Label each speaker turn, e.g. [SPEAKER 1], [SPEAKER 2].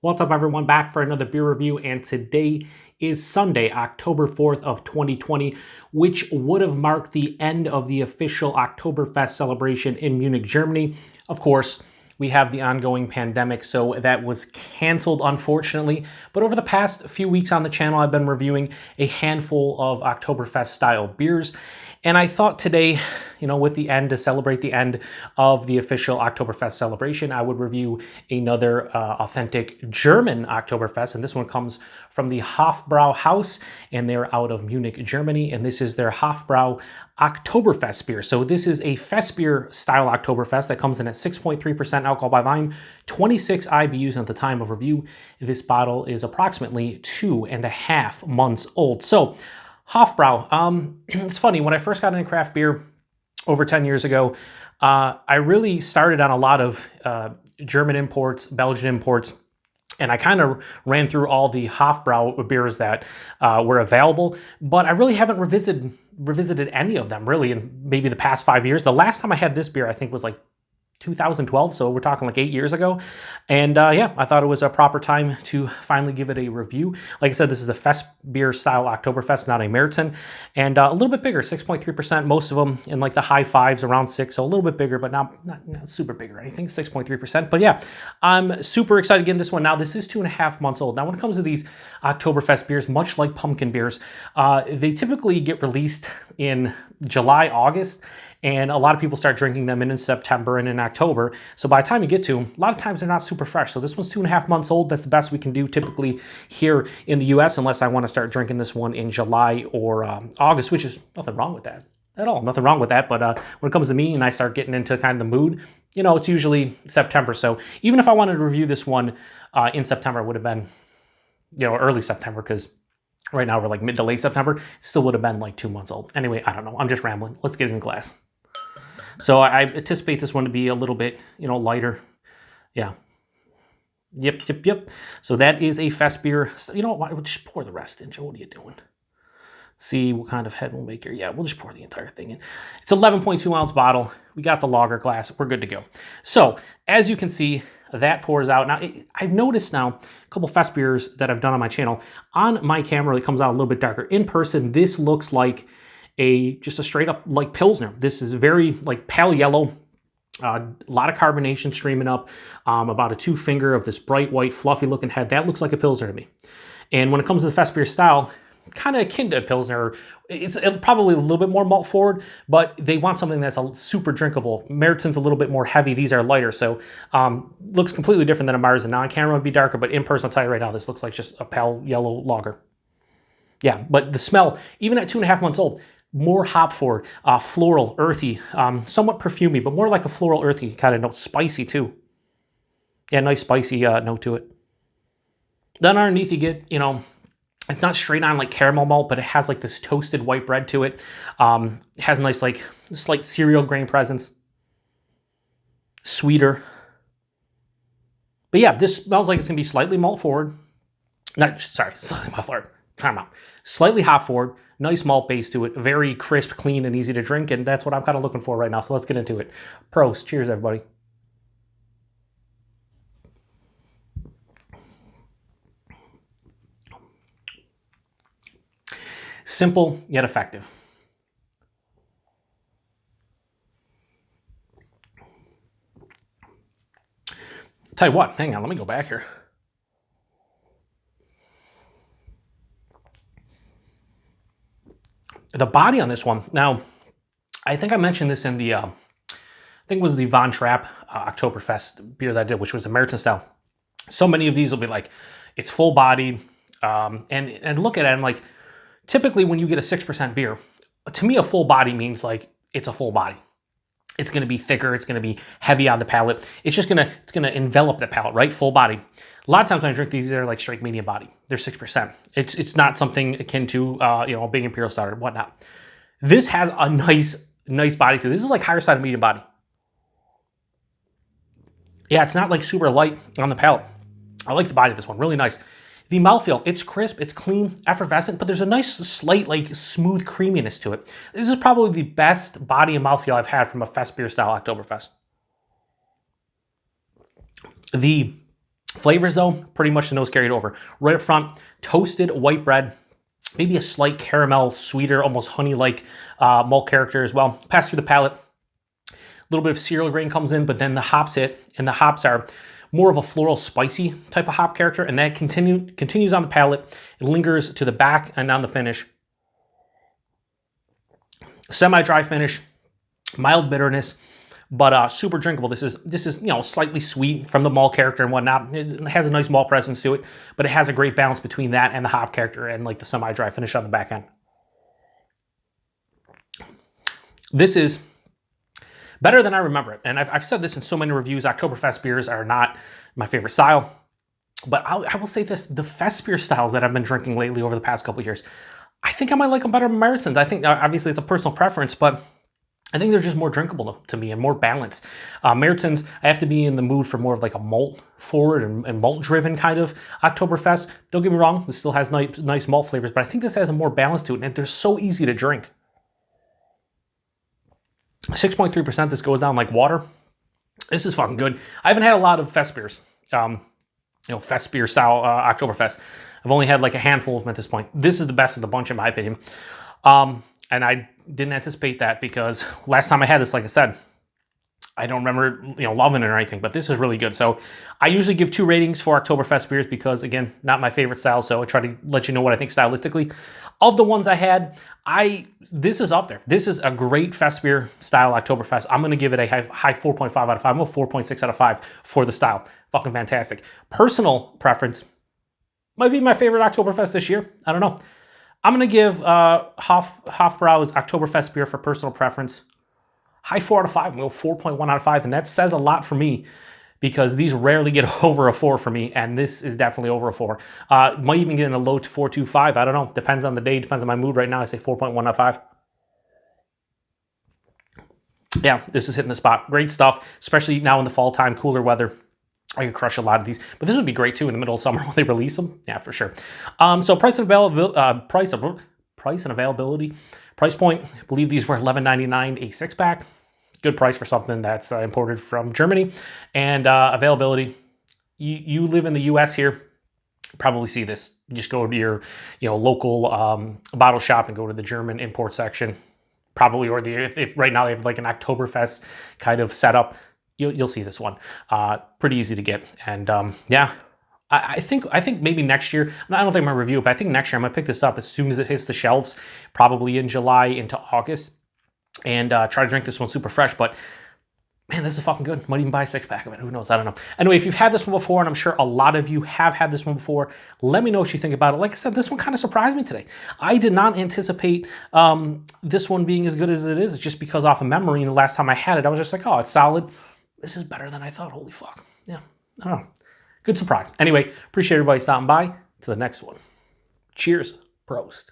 [SPEAKER 1] What's up, everyone? Back for another beer review, and today is Sunday, October 4th of 2020, which would have marked the end of the official Oktoberfest celebration in Munich, Germany. Of course, we have the ongoing pandemic, so that was canceled, unfortunately. But over the past few weeks on the channel, I've been reviewing a handful of Oktoberfest-style beers. And I thought today, with the end, to celebrate the end of the official Oktoberfest celebration, I would review another authentic German Oktoberfest. And this one comes from the Hofbräuhaus, and they're out of Munich, Germany. And this is their Hofbräu Oktoberfestbier. So this is a Festbier style Oktoberfest that comes in at 6.3% alcohol by volume, 26 IBUs at the time of review. This bottle is approximately 2.5 months old. So Hofbräu. It's funny, when I first got into craft beer over 10 years ago, I really started on a lot of German imports, Belgian imports, and I kind of ran through all the Hofbräu beers that were available, but I really haven't revisited any of them really in maybe the past 5 years. The last time I had this beer, I think, was like 2012, so we're talking like 8 years ago. And yeah, I thought it was a proper time to finally give it a review. Like I said, this is a Fest beer style Oktoberfest, not a Märzen, and a little bit bigger, 6.3%. Most of them in like the high fives, around 6, so a little bit bigger, but not super big or anything, 6.3%. But yeah, I'm super excited getting this one. Now, this is 2.5 months old. Now, when it comes to these Oktoberfest beers, much like pumpkin beers, they typically get released in July, August, and a lot of people start drinking them in September and in October. So by the time you get to them, a lot of times they're not super fresh. So this one's 2.5 months old. That's the best we can do typically here in the US, unless I want to start drinking this one in July or August, which is nothing wrong with that at all. Nothing wrong with that. But when it comes to me and I start getting into kind of the mood, it's usually September. So even if I wanted to review this one in September, it would have been, early September, because right now we're like mid to late September. It still would have been like 2 months old. Anyway, I don't know. I'm just rambling. Let's get it in glass. So I anticipate this one to be a little bit, lighter. Yeah. Yep. So that is a Fest beer. You know what? We'll just pour the rest in, Joe. What are you doing? See what kind of head we'll make here. Yeah, we'll just pour the entire thing in. It's 11.2 ounce bottle. We got the lager glass. We're good to go. So as you can see, that pours out. Now, I've noticed now a couple Fest beers that I've done on my channel. On my camera, it comes out a little bit darker. In person, this looks like just a straight up like Pilsner. This is very like pale yellow, a lot of carbonation streaming up, about a 2-finger of this bright white fluffy looking head. That looks like a Pilsner to me. And when it comes to the Fest beer style, kind of akin to a Pilsner. It's probably a little bit more malt forward, but they want something that's super drinkable. Märzen's a little bit more heavy. These are lighter, so looks completely different than a Märzen. Now on camera it would be darker, but in person, I'll tell you right now, this looks like just a pale yellow lager. Yeah, but the smell, even at 2.5 months old, more hop forward, floral, earthy, somewhat perfumey, but more like a floral, earthy kind of note. Spicy too. Yeah, nice spicy note to it. Then underneath you get, it's not straight on like caramel malt, but it has like this toasted white bread to it. It has a nice like slight cereal grain presence. Sweeter. But yeah, this smells like it's going to be slightly malt forward. Slightly malt forward. Time out. Slightly hop forward. Nice malt base to it, very crisp, clean, and easy to drink, and that's what I'm kind of looking for right now, so let's get into it. Prost. Cheers, everybody. Simple, yet effective. Tell you what, hang on, let me go back here. The body on this one, now, I think I mentioned this in the, I think it was the Von Trapp Oktoberfest beer that I did, which was the Märzen style. So many of these will be like, it's full-bodied, and look at it, I'm like, typically when you get a 6% beer, to me a full body means like, it's a full body. It's going to be thicker, it's going to be heavy on the palate. It's going to envelop the palate, right? Full body. A lot of times when I drink these, they're like straight medium body. They're 6%. It's not something akin to a big imperial stout or whatnot. This has a nice body to it. This is like higher side of medium body. Yeah, it's not like super light on the palate. I like the body of this one. Really nice. The mouthfeel, it's crisp, it's clean, effervescent, but there's a nice, slight, like smooth creaminess to it. This is probably the best body and mouthfeel I've had from a Fest beer style Oktoberfest. The Flavors though, pretty much the nose carried over. Right up front, toasted white bread, maybe a slight caramel, sweeter, almost honey-like malt character as well. Pass through the palate. A little bit of cereal grain comes in, but then the hops hit, and the hops are more of a floral, spicy type of hop character, and that continues on the palate. It lingers to the back and on the finish. Semi-dry finish, mild bitterness, but super drinkable. This is slightly sweet from the malt character and whatnot. It has a nice malt presence to it, but it has a great balance between that and the hop character and like the semi-dry finish on the back end. This is better than I remember it, and I've said this in so many reviews. Oktoberfest beers are not my favorite style, but I will say this: the fest beer styles that I've been drinking lately over the past couple of years, I think I might like them better than Märzen's. I think obviously it's a personal preference, but I think they're just more drinkable to me and more balanced. Märzen's, I have to be in the mood for more of like a malt-forward and malt-driven kind of Oktoberfest. Don't get me wrong, this still has nice malt flavors, but I think this has a more balance to it, and they're so easy to drink. 6.3%, this goes down like water. This is fucking good. I haven't had a lot of fest beers, fest beer style Oktoberfest. I've only had like a handful of them at this point. This is the best of the bunch in my opinion. And I didn't anticipate that because last time I had this, like I said, I don't remember, loving it or anything, but this is really good. So I usually give 2 ratings for Oktoberfest beers because, again, not my favorite style. So I try to let you know what I think stylistically. Of the ones I had, this is up there. This is a great fest beer style Oktoberfest. I'm going to give it a high 4.5 out of 5. I'm a 4.6 out of 5 for the style. Fucking fantastic. Personal preference might be my favorite Oktoberfest this year. I don't know. I'm going to give Hofbräu's Oktoberfest beer for personal preference high 4 out of 5. I'm going to go 4.1 out of 5, and that says a lot for me because these rarely get over a 4 for me, and this is definitely over a 4. Might even get in a low 4.25. I don't know. Depends on the day. Depends on my mood right now. I say 4.1 out of 5. Yeah, this is hitting the spot. Great stuff, especially now in the fall time, cooler weather. I could crush a lot of these, but this would be great too in the middle of summer when they release them. Yeah, for sure. So price and availability. Price point, I believe these were $11.99 a 6-pack. Good price for something that's imported from Germany. And availability, you live in the U.S. here, probably see this. Just go to your local bottle shop and go to the German import section. Probably, or if right now they have like an Oktoberfest kind of setup. You'll see this one. Pretty easy to get. And yeah, I think maybe next year, I don't think I'm going to review it, but I think next year I'm going to pick this up as soon as it hits the shelves, probably in July into August, and try to drink this one super fresh. But man, this is fucking good. Might even buy a 6-pack of it. Who knows? I don't know. Anyway, if you've had this one before, and I'm sure a lot of you have had this one before, let me know what you think about it. Like I said, this one kind of surprised me today. I did not anticipate this one being as good as it is, just because off of memory, and the last time I had it, I was just like, oh, it's solid. This is better than I thought. Holy fuck. Yeah, I don't know. Good surprise. Anyway, appreciate everybody stopping by. To the next one. Cheers. Prost.